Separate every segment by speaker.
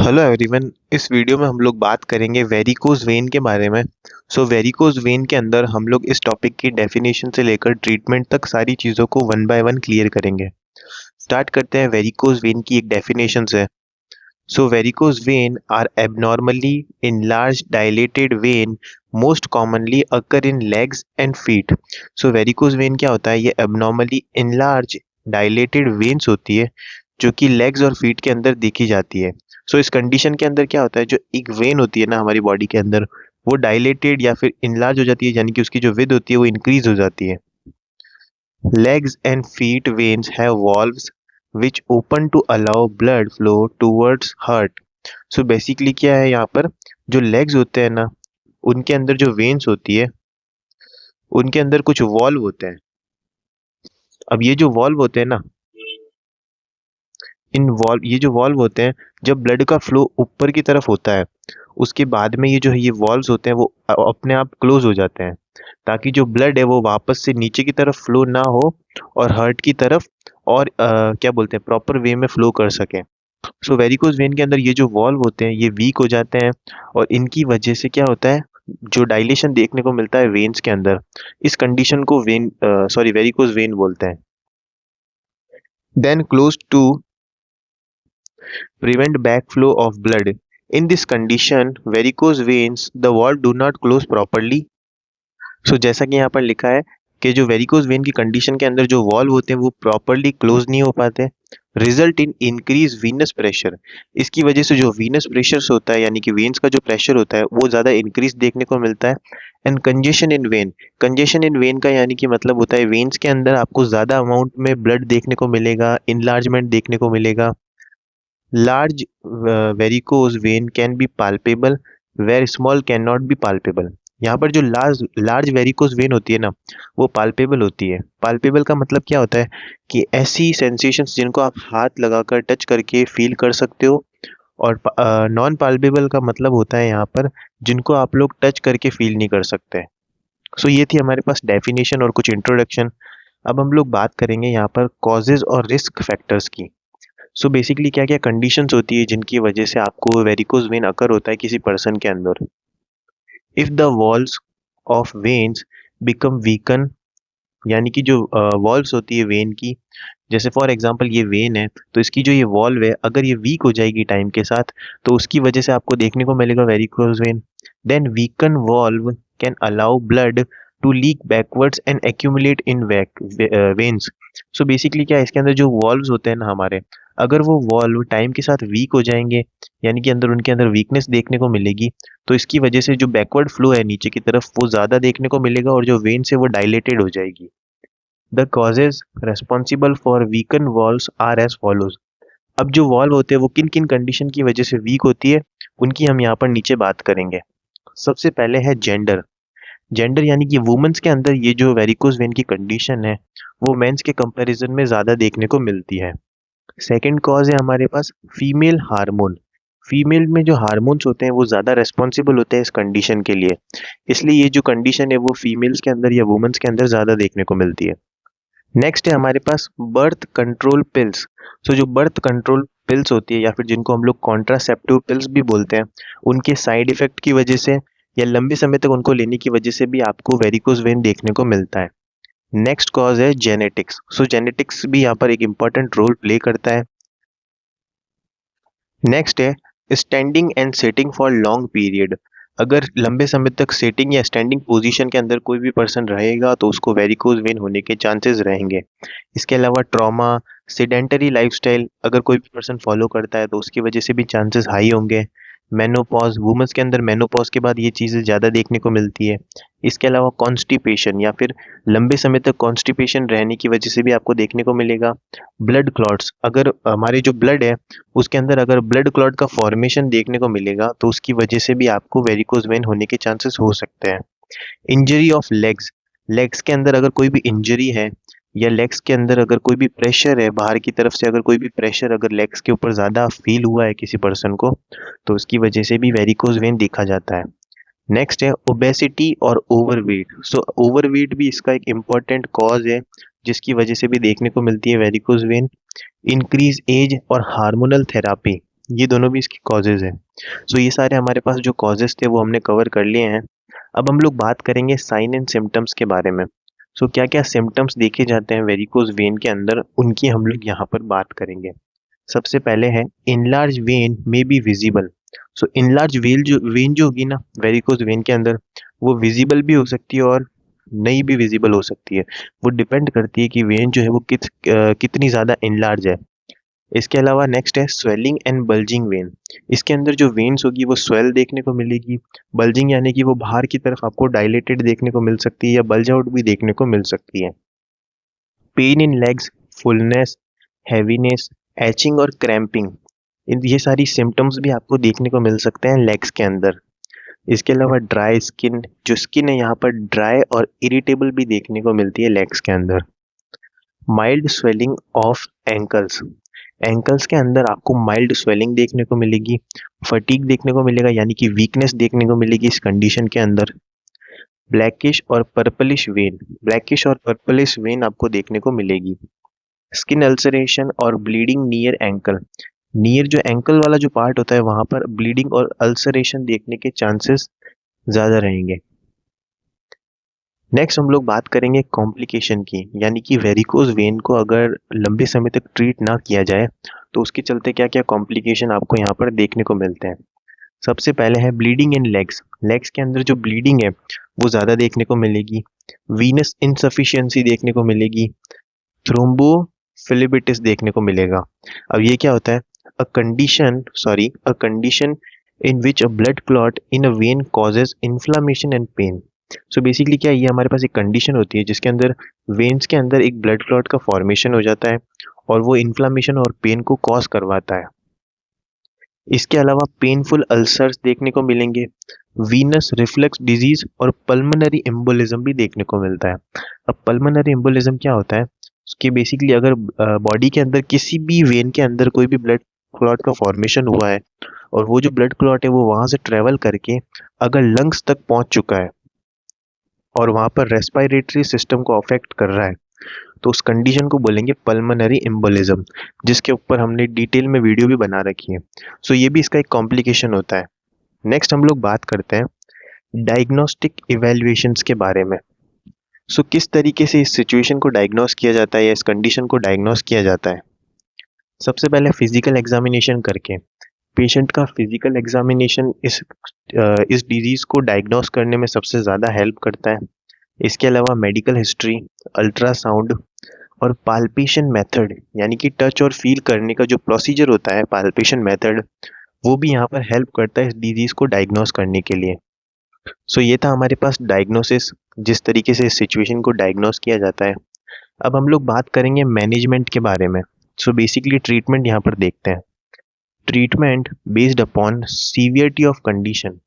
Speaker 1: Hello everyone. इस video में हम लोग बात करेंगे वेरिकोज वेन के बारे में। वेरिकोज वेन के अंदर हम लोग इस टॉपिक की डेफिनेशन से लेकर ट्रीटमेंट तक सारी चीज़ों को वन बाय वन क्लियर करेंगे। स्टार्ट करते हैं वेरिकोज वेन की एक डेफिनेशन से। Varicose vein are abnormally enlarged dilated vein most commonly occur in legs and feet। Varicose vein क्या होता है? ये एबनॉर्मली enlarged dilated veins होती है जो कि लेग्स और फीट के अंदर देखी जाती है। इस कंडीशन के अंदर क्या होता है, जो एक वेन होती है ना हमारी बॉडी के अंदर, वो डायलेटेड या फिर इनलार्ज हो जाती है, यानी कि उसकी जो विड्थ होती है वो इंक्रीज हो जाती है। Legs and feet veins have valves which open to allow blood flow towards heart. Basically क्या है यहाँ पर, जो लेग्स होते हैं ना, उनके अंदर जो वेन्स होती है उनके अंदर कुछ वॉल्व होते हैं। अब ये जो वॉल्व होते हैं ना, ये जो वॉल्व होते हैं, जब ब्लड का फ्लो ऊपर की तरफ होता है उसके बाद में ये वॉल्व्स होते हैं वो अपने आप क्लोज हो जाते हैं, ताकि जो ब्लड है वो वापस से नीचे की तरफ फ्लो ना हो और हार्ट की तरफ और क्या बोलते हैं, प्रॉपर वे में फ्लो कर सके। वेरिकोज वेन के अंदर ये जो वॉल्व होते हैं ये वीक हो जाते हैं और इनकी वजह से क्या होता है, जो डायलेशन देखने को मिलता है वेन्स के अंदर, इस कंडीशन को वेरिकोज वेन बोलते हैं। Then close to prevent backflow of blood. In this condition, varicose veins, the valve do not close properly। जैसा कि यहाँ पर लिखा है कि जो वेरिकोज वेन की कंडीशन के अंदर जो वॉल्व होते हैं वो प्रॉपरली क्लोज नहीं हो पाते। Result in increase Venus pressure. इसकी वजह से जो वीनस प्रेशर होता है, यानी कि वेन्स का जो प्रेशर होता है वो ज़्यादा इंक्रीज देखने को मिलता है। And congestion in when. Congestion in when का यानी कि मतलब होता है वेन्स के अंदर आपको ज़्यादा अमाउंट में ब्लड देखने को मिलेगा, इनलार्जमेंट देखने को मिलेगा। Large varicose vein can be palpable where small cannot be palpable। यहाँ पर जो लार्ज वेरिकोज वेन होती है ना, वो पाल्पेबल होती है। पाल्पेबल का मतलब क्या होता है कि ऐसी सेंसेशंस जिनको आप हाथ लगाकर टच करके फील कर सकते हो, और नॉन पाल्पेबल का मतलब होता है यहाँ पर जिनको आप लोग टच करके फील नहीं कर सकते। ये थी हमारे पास डेफिनेशन और कुछ इंट्रोडक्शन। अब हम लोग बात करेंगे यहाँ पर कॉजेज और रिस्क फैक्टर्स की। बेसिकली क्या क्या कंडीशंस होती है जिनकी वजह से आपको वेरिकोज वेन अकर होता है किसी पर्सन के अंदर। If the walls of veins become weaken, यानी कि जो वॉल्व्स होती है वेन की, जैसे फॉर एग्जांपल ये वेन है तो इसकी जो ये वॉल्व है अगर ये वीक हो जाएगी टाइम के साथ तो उसकी वजह से आपको देखने को मिलेगा varicose vein. Then weaken valve can allow blood to leak backwards and accumulate in veins. Basically क्या है, इसके अंदर जो वॉल्व्स होते हैं ना हमारे, अगर वो वॉल्व टाइम के साथ वीक हो जाएंगे, यानी कि उनके अंदर वीकनेस देखने को मिलेगी, तो इसकी वजह से जो बैकवर्ड फ्लो है नीचे की तरफ वो ज़्यादा देखने को मिलेगा और जो वेन से वो डायलेटेड हो जाएगी। The causes responsible for weaken valves are as follows. अब जो वॉल्व होते हैं वो किन किन कंडीशन की वजह से वीक होती है उनकी हम यहाँ पर नीचे बात करेंगे। सबसे पहले है जेंडर। जेंडर यानी कि वुमेन्स के अंदर ये जो वेरिकोज वेन की कंडीशन है वो मेंस के कंपैरिजन में ज़्यादा देखने को मिलती है। सेकेंड कॉज है हमारे पास फीमेल हार्मोन। फीमेल में जो हार्मोन्स होते हैं वो ज़्यादा रेस्पॉन्सिबल होते हैं इस कंडीशन के लिए, इसलिए ये जो कंडीशन है वो फीमेल्स के अंदर या वुमेन्स के अंदर ज़्यादा देखने को मिलती है। नेक्स्ट है हमारे पास बर्थ कंट्रोल पिल्स। जो बर्थ कंट्रोल पिल्स होती है या फिर जिनको हम लोग कॉन्ट्रासेप्टिव पिल्स भी बोलते हैं, उनके साइड इफेक्ट की वजह से या लंबे समय तक उनको लेने की वजह से भी आपको वेरिकोज वेन देखने को मिलता है। नेक्स्ट कॉज है जेनेटिक्स। जेनेटिक्स भी यहाँ पर एक इम्पॉर्टेंट रोल प्ले करता है। नेक्स्ट है standing and sitting for long period. अगर लंबे समय तक सिटिंग या स्टैंडिंग पोजीशन के अंदर कोई भी पर्सन रहेगा तो उसको वेरिकोज वेन होने के चांसेस रहेंगे। इसके अलावा ट्रॉमा, सेडेंटरी लाइफस्टाइल अगर कोई भी पर्सन फॉलो करता है तो उसकी वजह से भी चांसेस हाई होंगे। मेनोपॉज, वुमेन्स के अंदर मेनोपॉज के बाद ये चीज़ें ज़्यादा देखने को मिलती है। इसके अलावा कॉन्स्टिपेशन या फिर लंबे समय तक कॉन्स्टिपेशन रहने की वजह से भी आपको देखने को मिलेगा। ब्लड क्लॉट्स, अगर हमारे जो ब्लड है उसके अंदर अगर ब्लड क्लॉट का फॉर्मेशन देखने को मिलेगा तो उसकी वजह से भी आपको वेरिकोज वेन होने के चांसेस हो सकते हैं। इंजरी ऑफ लेग्स, लेग्स के अंदर अगर कोई भी इंजरी है या लेग्स के अंदर अगर कोई भी प्रेशर है बाहर की तरफ से, अगर कोई भी प्रेशर अगर लेग्स के ऊपर ज़्यादा फील हुआ है किसी पर्सन को तो उसकी वजह से भी वेरिकोज वेन देखा जाता है। नेक्स्ट है ओबेसिटी और ओवरवेट। ओवरवेट भी इसका एक इम्पॉर्टेंट कॉज है जिसकी वजह से भी देखने को मिलती है वेरिकोज वेन। इंक्रीज एज और हार्मोनल थेरापी, ये दोनों भी इसकी कॉजेज है। सो ये सारे हमारे पास जो कॉजेज थे वो हमने कवर कर लिए हैं। अब हम लोग बात करेंगे साइन एंड सिम्टम्स के बारे में। सो क्या क्या सिम्टम्स देखे जाते हैं वेरिकोज वेन के अंदर, उनकी हम लोग यहाँ पर बात करेंगे। सबसे पहले है इनलार्ज वेन में be visible. So enlarge when जो होगी ना वेरिकोज वेन के अंदर, वो विजिबल भी हो सकती है और नहीं भी विजिबल हो सकती है। वो डिपेंड करती है कि वेन जो है वो कितनी ज़्यादा इनलार्ज है। इसके अलावा नेक्स्ट है स्वेलिंग एंड बल्जिंग वेन। इसके अंदर जो वेन्स होगी वो स्वेल देखने को मिलेगी। बल्जिंग यानी कि वो बाहर की तरफ आपको डायलेटेड देखने को मिल सकती है या बल्ज आउट भी देखने को मिल सकती है। Pain in legs, fullness, heaviness, etching और क्रैम्पिंग, ये सारी सिम्टम्स भी आपको देखने को मिल सकते हैं लेग्स के अंदर। इसके अलावा ड्राई स्किन, जो स्किन है यहाँ पर ड्राई और इरिटेबल भी देखने को मिलती है लेग्स के अंदर। Mild swelling of ankles, ankles के अंदर आपको माइल्ड स्वेलिंग देखने को मिलेगी। फटीग देखने को मिलेगा यानी कि वीकनेस देखने को मिलेगी इस कंडीशन के अंदर। ब्लैकिश और पर्पलिश वेन, ब्लैकिश और पर्पलिश वेन आपको देखने को मिलेगी। स्किन अल्सरेशन और ब्लीडिंग नियर एंकल, नियर जो एंकल वाला जो पार्ट होता है वहां पर ब्लीडिंग और अल्सरेशन देखने के चांसेस ज्यादा रहेंगे। नेक्स्ट हम लोग बात करेंगे कॉम्प्लिकेशन की, यानी कि वेरिकोज वेन को अगर लंबे समय तक ट्रीट ना किया जाए तो उसके चलते क्या क्या कॉम्प्लिकेशन आपको यहाँ पर देखने को मिलते हैं। सबसे पहले है ब्लीडिंग इन लेग्स, लेग्स के अंदर जो ब्लीडिंग है वो ज़्यादा देखने को मिलेगी। वीनस इनसफिशियंसी देखने को मिलेगी। थ्रोम्बोफिलिबिटिस देखने को मिलेगा। अब ये क्या होता है? A condition in which a blood clot in a vein causes inflammation and pain. So basically क्या है, ये हमारे पास एक कंडीशन होती है जिसके अंदर वेन्स के अंदर एक ब्लड क्लॉट का फॉर्मेशन हो जाता है और वो इन्फ्लामेशन और पेन को कॉज करवाता है। इसके अलावा पेनफुल अल्सर्स देखने को मिलेंगे। वीनस रिफ्लक्स डिजीज और पल्मोनरी एम्बोलिज्म भी देखने को मिलता है। अब पल्मोनरी एम्बोलिज्म क्या होता है कि बेसिकली अगर बॉडी के अंदर किसी भी वेन के अंदर कोई भी ब्लड क्लॉट का फॉर्मेशन हुआ है और वो जो ब्लड क्लॉट है वो वहां से ट्रेवल करके अगर लंग्स तक पहुंच चुका है और वहां पर रेस्पिरेटरी सिस्टम को अफेक्ट कर रहा है तो उस कंडीशन को बोलेंगे पल्मोनरी एम्बोलिज्म, जिसके ऊपर हमने डिटेल में वीडियो भी बना रखी है। सो ये भी इसका एक कॉम्प्लिकेशन होता है। नेक्स्ट हम लोग बात करते हैं डायग्नोस्टिक इवेल्युएशंस के बारे में। सो किस तरीके से इस सिचुएशन को डायग्नोस किया जाता है या इस कंडीशन को डायग्नोस किया जाता है। सबसे पहले फिजिकल एग्जामिनेशन करके, पेशेंट का फिजिकल एग्जामिनेशन इस डिजीज को डायग्नोस करने में सबसे ज़्यादा हेल्प करता है। इसके अलावा मेडिकल हिस्ट्री, अल्ट्रासाउंड और पाल्पेशन मेथड, यानी कि टच और फील करने का जो प्रोसीजर होता है पाल्पेशन मेथड, वो भी यहाँ पर हेल्प करता है इस डिजीज को डायग्नोस करने के लिए। सो ये था हमारे पास डायग्नोसिस, जिस तरीके से इस सिचुएशन को डायग्नोस किया जाता है। अब हम लोग बात करेंगे मैनेजमेंट के बारे में। सो बेसिकली ट्रीटमेंट यहाँ पर देखते हैं। Treatment based upon severity of condition.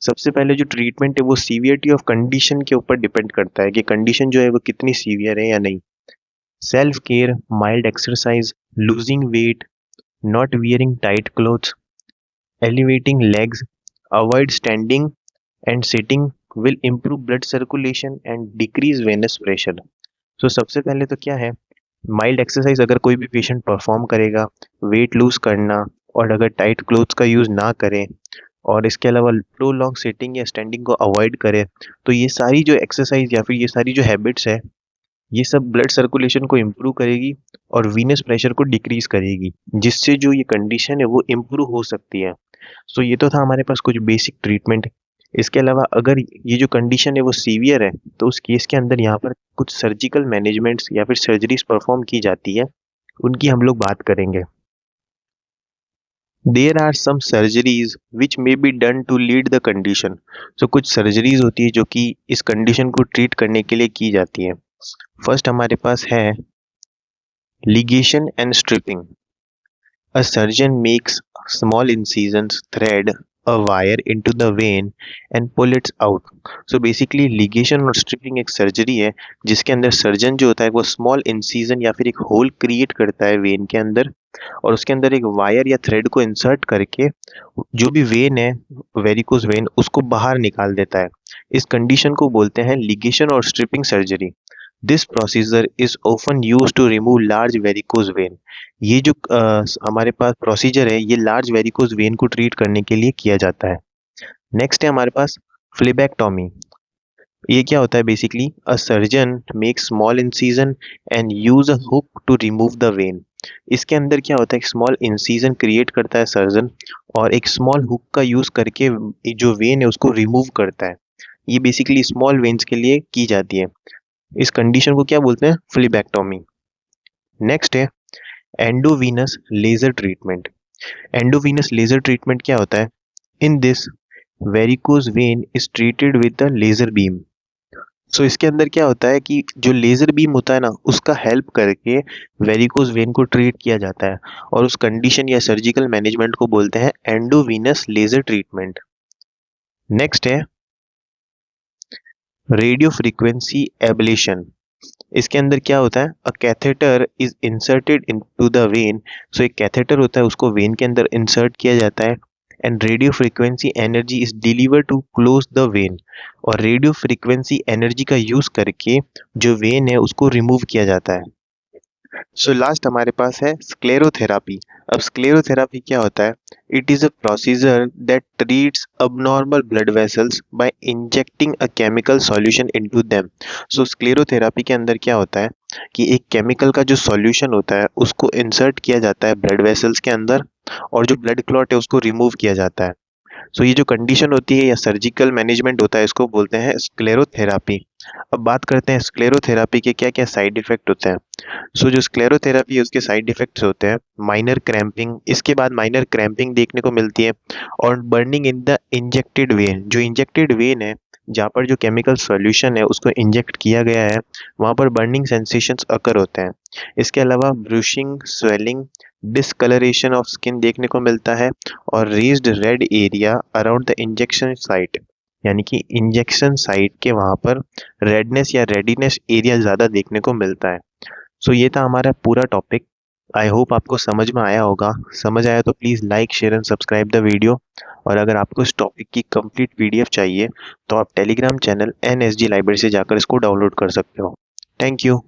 Speaker 1: सबसे पहले जो ट्रीटमेंट है वो सीवियरिटी ऑफ कंडीशन के ऊपर डिपेंड करता है कि कंडीशन जो है वो कितनी सीवियर है या नहीं। Self care, mild exercise, losing weight, not wearing tight clothes, elevating legs, avoid standing and sitting will improve blood circulation and decrease venous pressure. तो सबसे पहले तो क्या है, माइल्ड एक्सरसाइज अगर कोई भी पेशेंट परफॉर्म करेगा, वेट लूज करना और अगर टाइट क्लोथ्स का यूज़ ना करें और इसके अलावा प्रोलॉन्ग सिटिंग या स्टैंडिंग को अवॉइड करें, तो ये सारी जो एक्सरसाइज या फिर ये सारी जो हैबिट्स है ये सब ब्लड सर्कुलेशन को इम्प्रूव करेगी और वीनस प्रेशर को डिक्रीज करेगी, जिससे जो ये कंडीशन है वो इम्प्रूव हो सकती है। सो ये तो था हमारे पास कुछ बेसिक ट्रीटमेंट। इसके अलावा अगर ये जो कंडीशन है वो सीवियर है तो उस केस के अंदर यहाँ पर कुछ सर्जिकल मैनेजमेंट्स या फिर सर्जरीज परफॉर्म की जाती है, उनकी हम लोग बात करेंगे। There are some surgeries which may be done to lead the condition. So कुछ सर्जरीज होती है जो कि इस कंडीशन को ट्रीट करने के लिए की जाती है। फर्स्ट हमारे पास है ligation and stripping. A surgeon makes small incisions, thread a wire into the vein and pull it out. So basically ligation और stripping एक सर्जरी है जिसके अंदर सर्जन जो होता है वो स्मॉल इंसीजन या फिर एक होल क्रिएट करता है वेन के अंदर और उसके अंदर एक वायर या थ्रेड को इंसर्ट करके जो भी वेन है, वेरिकोज वेन, उसको बाहर निकाल देता है। इस कंडीशन को बोलते हैं लिगेशन और stripping surgery. This procedure is often use to remove large varicose vein. ये जो हमारे पास प्रोसीजर है, ये लार्ज वेरिकोज वेन को ट्रीट करने के लिए किया जाता है। नेक्स्ट है हमारे पास फ्लेबेक्टोमी। ये क्या होता है? Basically a surgeon make small incision and use a hook to remove the vein. इसके अंदर क्या होता है? एक स्मॉल इंसीजन क्रिएट करता है सर्जन, और एक स्मॉल हुक का यूज करके जो वेन है उसको रिमूव करता है। ये बेसिकली स्मॉल वेन्स के लिए की जाती है। इस कंडीशन को क्या बोलते हैं? फ्लीबैक्टोमी। नेक्स्ट है endovenous laser treatment. Endovenous laser treatment क्या होता है? In this varicose vein is treated with the laser beam. So इसके अंदर क्या होता है कि जो लेजर बीम होता है ना, उसका हेल्प करके वेरिकोज वेन को ट्रीट किया जाता है, और उस कंडीशन या सर्जिकल मैनेजमेंट को बोलते हैं एंडोवीनस लेजर ट्रीटमेंट। नेक्स्ट है रेडियो फ्रीक्वेंसी एब्लेशन। इसके अंदर क्या होता है? A catheter is inserted into the vein. So एक कैथेटर होता है, उसको वेन के अंदर इंसर्ट किया जाता है, and radio frequency energy is deliver to close the vein. और रेडियो फ्रीक्वेंसी एनर्जी का यूज करके जो वेन है उसको रिमूव किया जाता है। सो लास्ट हमारे पास है स्क्लेरोथेरापी। अब स्क्लेरोथेरापी क्या होता है? It is a procedure that treats abnormal blood vessels by injecting a chemical solution into them. So sclerotherapy के अंदर क्या होता है कि एक केमिकल का जो सॉल्यूशन होता है उसको इंसर्ट किया जाता है ब्लड वेसल्स के अंदर, और जो ब्लड क्लॉट है उसको रिमूव किया जाता है। सो ये जो कंडीशन होती है या सर्जिकल मैनेजमेंट होता है, इसको बोलते हैं स्क्लेरोथेरापी। अब बात करते हैं स्क्लेरोथेरापी के क्या क्या साइड इफेक्ट होते हैं। सो जो स्क्लेरोथेरापी है उसके साइड इफेक्ट्स होते हैं माइनर क्रैम्पिंग। इसके बाद माइनर क्रैम्पिंग देखने को मिलती है, और burning in the injected when. जो इंजेक्टेड वेन है, जहाँ पर जो केमिकल सॉल्यूशन है उसको इंजेक्ट किया गया है, वहाँ पर बर्निंग सेंसेशंस अकर होते हैं। इसके अलावा ब्रूशिंग, स्वेलिंग, डिसकलरेशन ऑफ स्किन देखने को मिलता है, और raised red area around the injection site. यानी कि इंजेक्शन साइट के वहाँ पर रेडनेस या रेडिनेस एरिया ज़्यादा देखने को मिलता है। सो ये था हमारा पूरा टॉपिक। आई होप आपको समझ में आया होगा। समझ आया तो please like, share and subscribe the video. और अगर आपको इस टॉपिक की कंप्लीट पीडीएफ चाहिए तो आप टेलीग्राम चैनल NSG लाइब्रेरी से जाकर इसको डाउनलोड कर सकते हो। Thank you.